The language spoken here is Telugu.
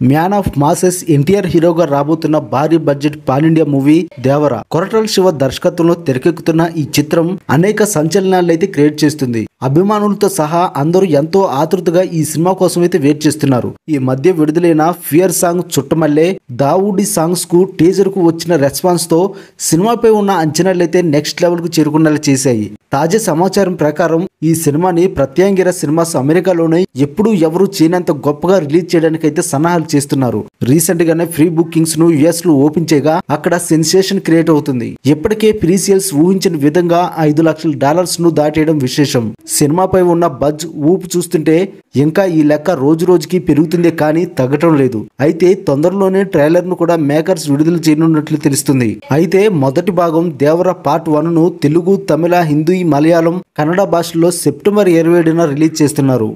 మ్యాన్ ఆఫ్ మాసెస్ ఎన్టీఆర్ హీరోగా రాబోతున్న భారీ బడ్జెట్ పాన్ ఇండియా మూవీ దేవర కొరటాల శివ దర్శకత్వంలో తెరకెక్కుతున్న ఈ చిత్రం అనేక సంచలనాలు అయితే క్రియేట్ చేస్తుంది. అభిమానులతో సహా అందరూ ఎంతో ఆతృతగా ఈ సినిమా కోసం అయితే వెయిట్ చేస్తున్నారు. ఈ మధ్య విడుదలైన ఫియర్ సాంగ్ చుట్టమల్లే, దావూడి సాంగ్స్ కు టీజర్ కు వచ్చిన రెస్పాన్స్ తో సినిమాపై ఉన్న అంచనాలు అయితే నెక్స్ట్ లెవెల్ కు చేరుకునేలా చేశాయి. తాజా సమాచారం ప్రకారం ఈ సినిమాని ప్రత్యాంగిర సినిమాస్ అమెరికాలోనే ఎప్పుడూ ఎవరూ చేయనంత గొప్పగా రిలీజ్ చేయడానికి అయితే సన్నాహాలు చేస్తున్నారు. రీసెంట్ గానే ఫ్రీ బుకింగ్స్ ను యుఎస్ లో ఓపెన్ చేయగా అక్కడ సెన్సేషన్ క్రియేట్ అవుతుంది. ఇప్పటికే ప్రీసేల్స్ ఊహించిన విధంగా $5 లక్షల ను దాటేయడం విశేషం. సినిమాపై ఉన్న బజ్ ఊపు చూస్తుంటే ఇంకా ఈ లెక్క రోజు రోజుకి పెరుగుతుందే కానీ తగ్గటం లేదు. అయితే తొందరలోనే ట్రైలర్ ను కూడా మేకర్స్ విడుదల చేయనున్నట్లు తెలుస్తుంది. అయితే మొదటి భాగం దేవర పార్ట్ 1 ను తెలుగు, తమిళ, హిందీ, మలయాళం, కన్నడ భాషల్లో సెప్టెంబర్ 27న రిలీజ్ చేస్తున్నారు.